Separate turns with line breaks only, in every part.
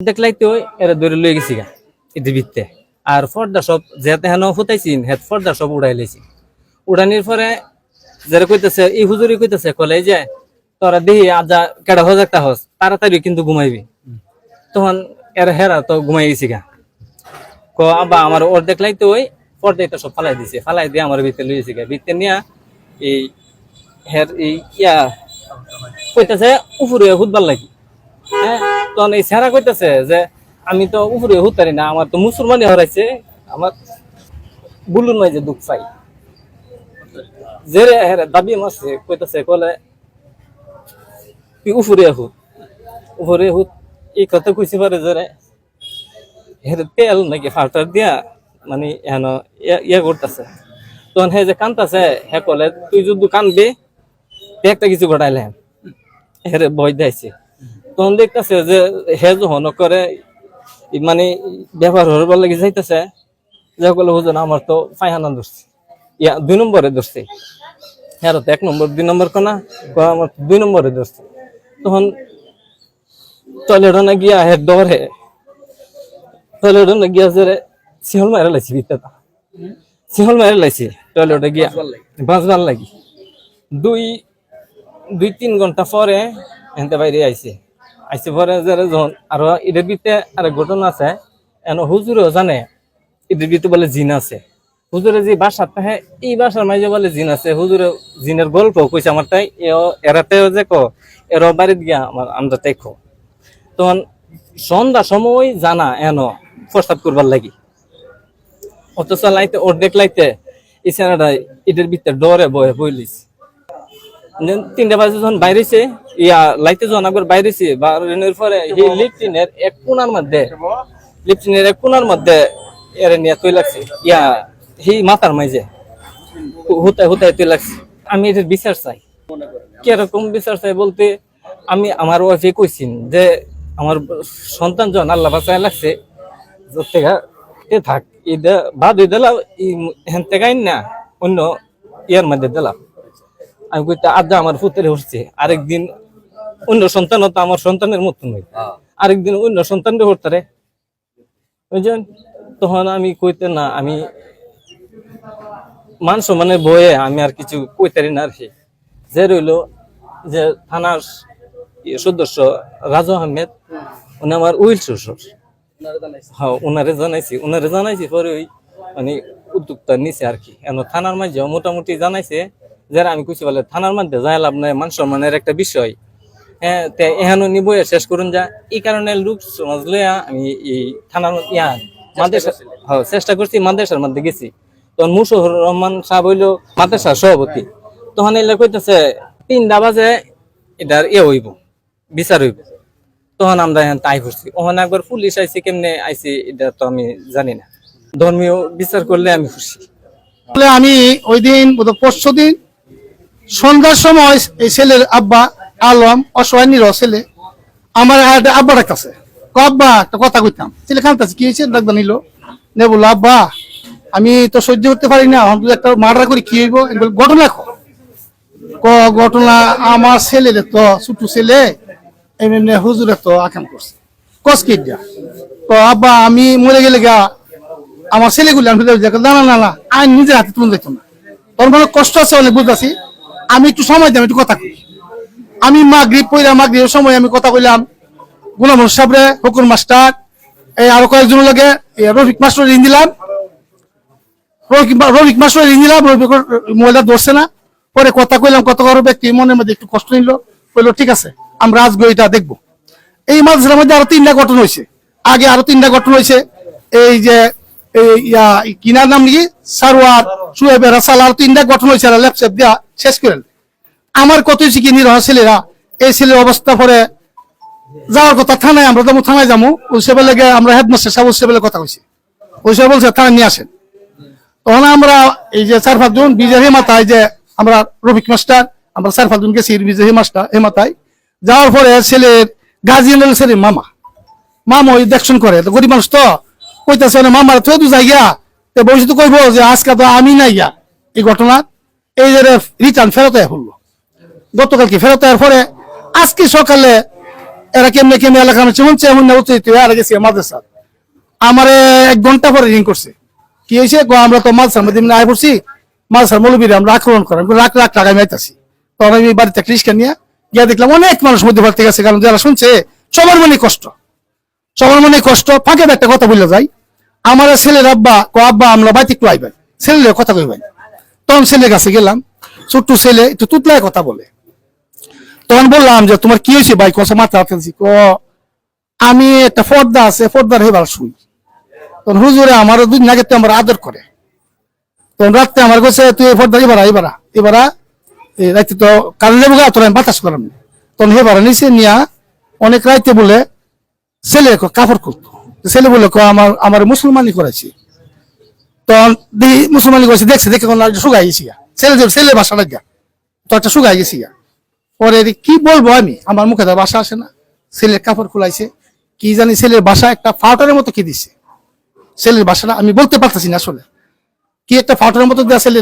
দেখলাই তো এরা ধরে লয়ে গেছি গা এদের ভিত্তে আর ফর্দা সব যেতে হেন ফুটাইছি হেত ফর্দা সব উড়াই লেছি উড়ানির পরে যারা কইতেছে এই হুজুরি কইতেছে কলে যে তোরা দেহি আজা কেডা হজ একটা হজ তাড়াতাড়ি কিন্তু ঘুমাইবি তখন এরা হেরা তো ঘুমাই গেছি গা ক আবা আমার ওর দেখলাই তো ওই পর্দাটা সব ফালাই দিছে ফালাই দিয়ে আমার ভিতরে লইছি গা ভিতরে নিয়া এই হের এই ইয়া কইতেছে উপরে হুদবার লাগি হ্যাঁ তখন এই সেরা কইতেছে যে আমি তো উপরে হুতারি না আমার তো মুসলমানি হরাইছে আমার বুলুন নাই যে দুঃখ পাই যে দাবি মারছে কইতেছে কলে তুই উপরে হুত এই কথা কইছি পারে যে হের তেল নাকি ফাল্টার দিয়া মানে হেন ইয়া করতেছে তখন হে যে কানতেছে হে কলে তুই যদি কানবি একটা কিছু ঘটাইলে হেরে ভয় দিয়েছে তখন দেখতেছে যে হে যখন করে মানে ব্যবহার হবার লাগে যাইতেছে যে কলে হুজুর আমার তো পায়খানা ধরছে ইয়া 2 নম্বরে ধরছে হ্যাঁ তো 1 নম্বর 2 নম্বর কোনা আমার 2 নম্বরে ধরছে তখন টয়লেটে গিয়া হেড ডরে টয়লেটে গিয়া যে সিহল মারা লাইছি ভিতরটা সিহল মারা লাইছি টয়লেটে গিয়া বাঁচবার লাগি 2-3 ঘন্টা পরে এনতে বাইরে আইছে পরে যখন আরো এদের ভিতরে আরেক ঘটনা আছে এন হুজুরও জানে এদের ভিতরে বলে জিন আছে হুজুরে যে বাসা থাকে এই বাসার মাঝে বলে জিন আছে হুজুরে জিনের গল্প কইছে আমার তাই এরাতেও যে এর বাড়িতে গিয়া আমরা তাই তখন সন্ধ্যা সময় জানা এন প্রস্তাব করবার লাগি অথচ লাইতে ওর দেখলাইতে এই সেনাটা এদের ভিতরে ডরে বয়ে বইলিস 3টা বাজে যখন বাইরেছে ইয়া লাইতে যখন একবার বাইরেছে বাইরের পরে এই লিফটিনের এক কোণার মধ্যে এর নিয়ে তুই লাগছে ইয়া এই মাথার মাঝে হুতায় তুই লাগছে আমি এটার বিচার চাই কিরকম বিচার চাই বলতে আমি আমার ওয়াইফে কইছিন যে আমার সন্তান যখন আল্লাহ বাঁচায় লাগছে থাক এটা বাদ হয়ে দিলাম হেন তেগাইন না অন্য ইয়ার মধ্যে দিলাম আমি কইতে আদা আমার পুত্রে হচ্ছে আরেকদিন অন্য সন্তান হতো আমার সন্তানের মতো নয় আরেকদিন অন্য সন্তানরে হতারে বুঝছেন তখন আমি কইতে না আমি মান সম্মানের বয়ে আমি আর কিছু কইতারি না আর কি যে রইল যে থানার সদস্য রাজু আহমেদ উনি আমার উইল শ্বশুর হ্যাঁ উনারে জানাইছি পরে ওই মানে উদ্যোক্তা নিছে আর কি এখন থানার মাঝে মোটামুটি জানাইছে যারা আমি কইছি বলে থানার মধ্যে যাই লাভ নাই মান সম্মানের একটা বিষয় হ্যাঁ এখানে নিবয়ে শেষ করুন যা এই কারণে লোক সমাজ লইয়া আমি এই থানার মাদ্রাসা চেষ্টা করছি মাদ্রাসার মধ্যে গেছি তখন মুশারফুর রহমান সাহেব হইল মাদ্রাসার সভাপতি তখন এলে কইতেছে 3টা বাজে এটার হইব বিচার হইব তখন আমরা এখন তাই করছি ওখানে একবার পুলিশ আইসি কেমনে আইসি এটা তো আমি জানি না ধর্মীয় বিচার করলে আমি খুশি
আমি ওই দিন পরশু দিন সন্ধ্যার সময় এই ছেলের আব্বা আলম অসহায় নিরহ ছেলে আমার আব্বা ডাকতেছে আব্বা একটা কথা কইতাম ছেলে কানতেছে কি হয়েছে ডাকদা নিল নে বললো আব্বা আমি তো সহ্য করতে পারি না একটা মার্ডার করে কি হইব ঘটনা ঘটনা আমার ছেলে তো ছোট ছেলে এমনি হুজুরে তো আকাম করছে কস কি তো আব্বা আমি মরে গেলে গা আমার ছেলেগুলি না না না আইন নিজের হাতে তুলে যেত না তোর মানে কষ্ট আছে অনেক বুঝতেছি আমি একটু সময় দিলাম একটু কথা কই আমি মাগরিবের সময় আমি কথা কইলাম গুলাম সাহেবরে হুকুর মাস্টার এই আরো কয়েকজন লাগে রফিক মাস্টার ঋণ দিলাম রফিক মাস্টার ঋণ দিলাম রফিক মোবাইলটা ধরছে না পরে কথা কইলাম কত কারো ব্যক্তি মনের মধ্যে একটু কষ্ট নিল বললো ঠিক আছে আমরা আজকে এটা দেখবো এই মাদ্রাসার মধ্যে আরো 3টা ঘটনা হয়েছে আগে আরো 3টা ঘটনা হয়েছে এই যে কিনার নাম নাকি সারোয়ার সুয়েবের রাসাল আর 3টা ঘটনা হয়েছে ল্যাপটপ দিয়া শেষ করেন আমার কত হয়েছে কি নিরহ ছেলেরা এই ছেলের অবস্থা পরে যাওয়ার কথা থানায় আমরা যাবো থানায় যাবো ওই সে বেলে আমরা হেডমাস্টার সাহেব সে বেলে কথা কইছি ওই সে বলছে থানায় নিয়ে আসেন তখন আমরা এই যে 4-5 জন বিজয় হেমাতায় যে আমরা রফিক মাস্টার আমরা 4-5 জন গেছি বিজয় মাস্টার হেমাতায় যাওয়ার পরে ছেলের গার্জিয়ান ছেলে মামা ওই দেখশন করে তো গরিব মানুষ তো কইতেছে মামার তো জায়গা তো ভবিষ্যতে কইব যে আজকে তো আমি নাই গা এই ঘটনা এই যে রিটার্ন ফেরত হলো গতকালকে ফেরত পরে আজকে সকালে এরা কেমনে কেমনে এলাকা শুনছে এমন না উচিত এরা গেছি মাদ্রাসা আমারে 1 ঘন্টা পরে রিং করছে কি হয়েছে আমরা তো মাদ্রাসার মধ্যে আয় পড়ছি মাদ্রাসার মৌলবীরা আমরা আক্রমণ করেন লাখ লাখ টাকা আমি আইতাছি তখন আমি বাড়িতে রিস্কা নিয়ে গিয়ে দেখলাম অনেক মানুষ মধ্যে ভর্তি গেছে কারণ যারা শুনছে সবার মনে কষ্ট ফাঁকে একটা কথা বললে যাই আমার ছেলের আব্বা আব্বা আমরা বাড়িতে একটু আইবেন ছেলের কথা কইবেন তখন ছেলের কাছে গেলাম ছোট্ট ছেলে একটু তুতলায় কথা বলে তখন বললাম যে তোমার কি হয়েছে ভাই কথা মাথা হাতেছি আমি একটা পর্দা আছে পর্দার হেবার শুই তখন হুজুরে আমার 2 দিন আগে তো আমার আদর করে তখন রাত্রে আমার কাছে তুই পর্দা এবারা রাইতে তো কারণ যাবো তোর আমি বাতাস করাম তখন হেবারা নিচে নিয়া অনেক রাইতে বলে ছেলে কাপড় করতো ছেলে বলে আমার মুসলমানি করেছি তখন মুসলমানি করেছি দেখছে দেখে শুকাই গেছি ছেলে বাসা লাগা তো একটা শুকাই গেছি পরে কি বলবো আমি আমার মুখে তো বাসা আসে না ছেলের কাপড় খুলাইছে কি জানি ছেলের বাসা একটা ফাউটারের মতো কি দিছে ছেলের বাসাটা আমি বলতে পারতেছি না আসলে কি একটা ফাউটারের মতো দেওয়া ছেলে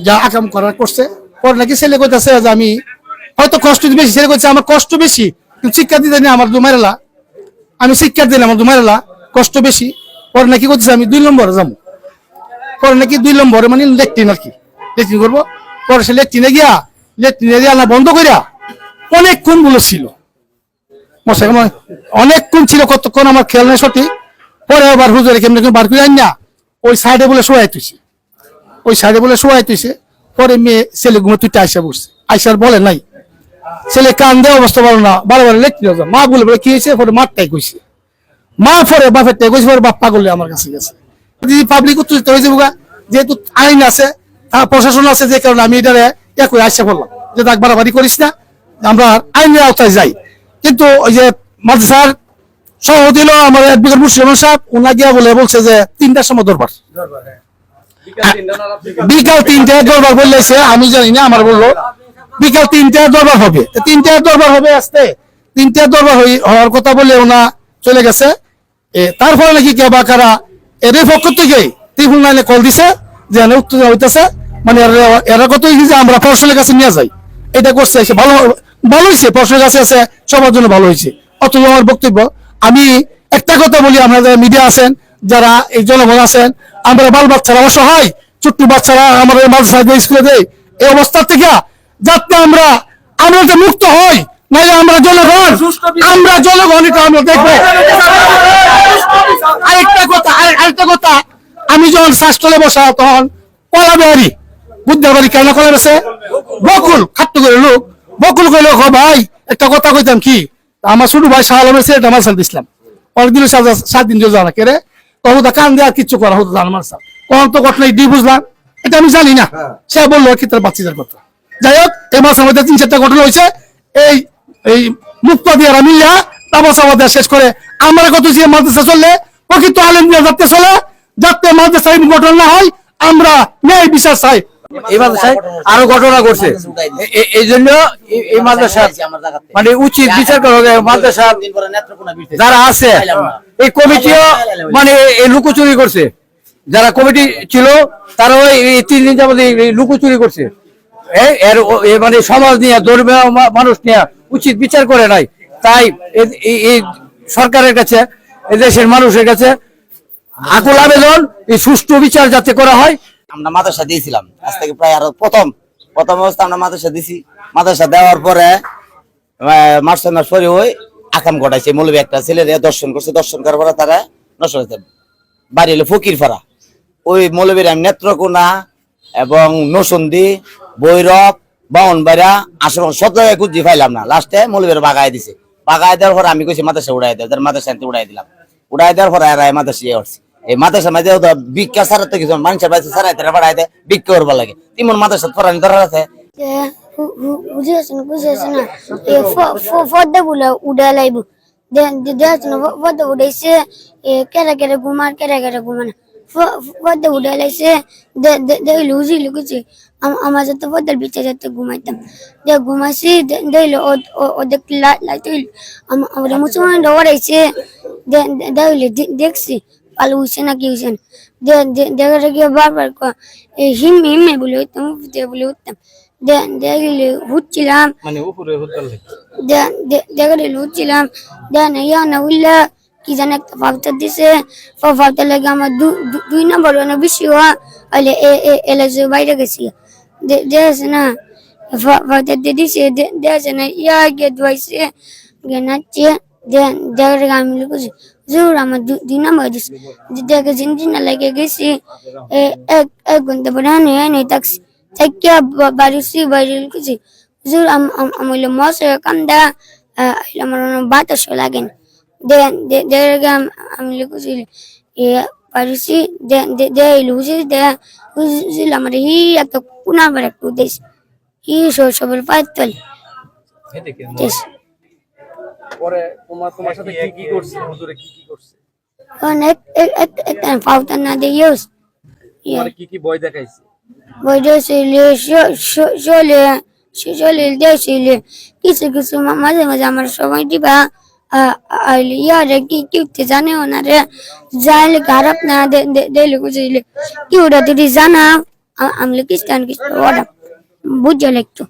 যা আকাম করার করছে পরে নাকি ছেলে কইতাছে যে আমি হয়তো কষ্ট বেশি ছেলে কইছে আমার কষ্ট বেশি কিন্তু শিক্ষা দিতে নেই আমার দুমারেলা আমি শিক্ষা দিলে আমার দুমারেলা কষ্ট বেশি পরে নাকি করতেছে আমি 2 নম্বরে যাবো পরে নাকি 2 নম্বরে মানে লেট্রিন আর কি লেট্রিন করবো পরে সে লেট্রিনে গিয়া না বন্ধ করিয়া অনেকক্ষণ বলেছিল অনেকক্ষণ ছিল কতক্ষণ আমার খেয়াল নেই সঠিক পরে আবার হুজুরে কেমন বার করে আন না ওই সাইডে বলে শোয়াই তুইছে পরে মেয়ে ছেলে ঘুমে তুইটা আইসা বসছে আইসার বলে নাই ছেলে কান দেওয়া অবস্থা বলো না বারবার লেট্রিন মা বলে কি হয়েছে পরে মারটাই কইছে মা পরে বাপের টাই কইছে পরে বাপ পাগলে আমার কাছে গেছে পাবলিক উত্তেজিত হয়েছে যেহেতু আইন আছে প্রশাসন আছে যে কারণে আমি এটারে একই আশা করলাম যে তাক বাড়াবাড়ি করিস না আমরা আইনের আওতায় যাই কিন্তু ওই যে মাদ্রাসার সভাপতি হলো আমার অ্যাডভোকেট মুসলিম সাহেব ওনা গিয়া বলছে যে 3টার সময় দরবার বিকাল 3টায় দরবার বললেছে আমি জানি না আমার বললো বিকাল 3টায় দরবার হবে 3টায় দরবার হবে আসতে 3টায় দরবার হওয়ার কথা বলে ওনা চলে গেছে তারপরে নাকি কে বা কারা এদের পক্ষ থেকে ত্রিপুল লাইনে কল দিছে যে উত্তেজনা হইতেছে মানে এরা কত যে আমরা প্রশাসনের কাছে নিয়ে যাই এটা করছে ভালো হয়েছে প্রশাসনের কাছে আছে সবার জন্য ভালো হয়েছে অথচ আমার বক্তব্য আমি একটা কথা বলি আমরা যারা মিডিয়া আছেন যারা এই জনগণ আছেন আমরা বাল বাচ্চারা অসহায় ছোট্ট বাচ্চারা আমাদের মাদ্রাসা দিয়ে স্কুলে দেয় এই অবস্থা থেকে যাতে আমরা যে মুক্ত হই নাহলে আমরা জনগণ এটা আমরা দেখবো আরেকটা কথা আমি যখন শ্বাসতলে বসা তখন কলা বেহারি বুদ্ধের বাড়ি কেন কলা বেছে বকুল খাট্ট করে লোক বকুল কইল ভাই একটা কথা কইতাম কি আমার ছোট ভাই শাহ আলমের ছেলেটা মার্শাল দিছিলাম অনেকদিন 7 দিন জানা কেরে তখন তা কান দেওয়ার কিচ্ছু করা হতো জানা মার্শাল তখন তো ঘটনা দিয়ে বুঝলাম এটা আমি জানি না সে বললো কি তার বাচ্চাদের কথা যাই হোক এই মাসের মধ্যে 3-4টা ঘটনা হয়েছে এই মুক্ত দিয়ে মিলিয়া তামাশা শেষ করে আমরা কত যে মাদ্রাসা চললে প্রকৃত আলেম দিয়ে যাতে মাদ্রাসা ঘটনা না হয় আমরা ন্যায় বিচার চাই
এই মাদ্রাসায় আরো ঘটনা ঘটছে এই জন্য এই মাদ্রাসা মানে উচিত বিচার করা হবে মাদ্রাসা যারা আছে এই কমিটিও মানে এই লুকোচুরি করছে যারা কমিটি ছিল তারাও এই 3 দিন যাবত লুকোচুরি করছে মানে সমাজ নিয়ে ধর্মীয় মানুষ নিয়ে উচিত বিচার করে নাই তাই এই সরকারের কাছে এই দেশের মানুষের কাছে আকুল আবেদন এই সুষ্ঠু বিচার যাতে করা হয়।
আমরা মাদ্রাসা দিয়েছিলাম আজ থেকে প্রায় আরো প্রথম অবস্থা আমরা মাদ্রাসা দিছি মাদ্রাসা দেওয়ার পরে মাস পরে ওই আকাম ঘটাইছে মৌলবী একটা ছেলে দর্শন করছে দর্শন করার পরে তারা নষ্ট হয়েছে বাড়ি হলো ফকির ফাড়া ওই মৌলবীর নেত্রকোনা এবং নসন্দি বৈরব বাউনবাড়া আশ্রম সব জায়গায় খুঁজি পাইলাম না লাস্টে মৌলবীর বাগায় দিছে বাগায় দেওয়ার পরে আমি কইছি মাদ্রাসা উড়াই দেয় মাদ্রাসা উড়াই দিলাম উড়াই দেওয়ার পরে মাদ্রাসা ইয়ে করছি এই মাদ্রাসা মাঝে ভিক্ষা ছাড়াতে কিছু মানুষের বাড়িতে ছাড়াইতে বাড়াই দেয় ভিক্ষা করবার লাগে তিমন মাদ্রাসা ফরানি ধরা আছে
উড়া লাইব উড়াইছে কেরা কেরা ঘুমান কেরা কেরা ঘুমান পদ্মা উড়ে লাইছে দেখলো উজি লুকুছে আমার যাতে পদ্মার বিচে যাতে ঘুমাইতাম ঘুমাইছি দেখলো ওদের লাইতে আমাদের মুসলমান ওড়াইছে দেখলে দেখছি পালু হইছে না কি হইছে না দেখা গিয়ে বারবার হিমে বলে উঠতাম বলে উঠতাম দেখলে হুচ্ছিলাম
মানে উপরে হুদ্দাল
দেখে হুচ্ছিলাম দেন ইয়া না উল্লা কি জানে একটা ফাউটা দিছে ফাউটা লাগে আমার 2 নম্বর অনেক বেশি হওয়া আলে এলাজে বাইরে গেছি দেখছে না ফাউটা দিয়ে দিছে দেখছে না ইয়া গিয়ে ধোয়াইছে গিয়ে নাচছে দেখে আমি লিখেছি জোর আমার 2 নম্বর দিছে দেখে জিনজিনা লাগে গেছি এক ঘন্টা পরে আনে তাকছি থাকিয়া বাড়িছি বাইরে লিখেছি জোর আমার মশা কান্দা আমার বাতাস লাগে না দেখে আমি লিখেছি বাড়িছি হুজিল আমার হি এত কোন আবার একটু দেশ হি সবের পায়ের তল
পরে তোমার সাথে কি কি করছে হুজুরে কি কি করছে
অনেক একটা ফাউটা না দিয়ে
তোমার কি কি ভয় দেখাইছে
বইটা চলে দেখছিলে কিছু কিছু মাঝে মাঝে আমার সময় দিবা ইয়ারে কি কি জানেও না রে যাইলে খারাপ না দিলে বুঝলে কি ওটা যদি জানা আমি খ্রিস্টান কিছু ওটা বুঝে লাগতো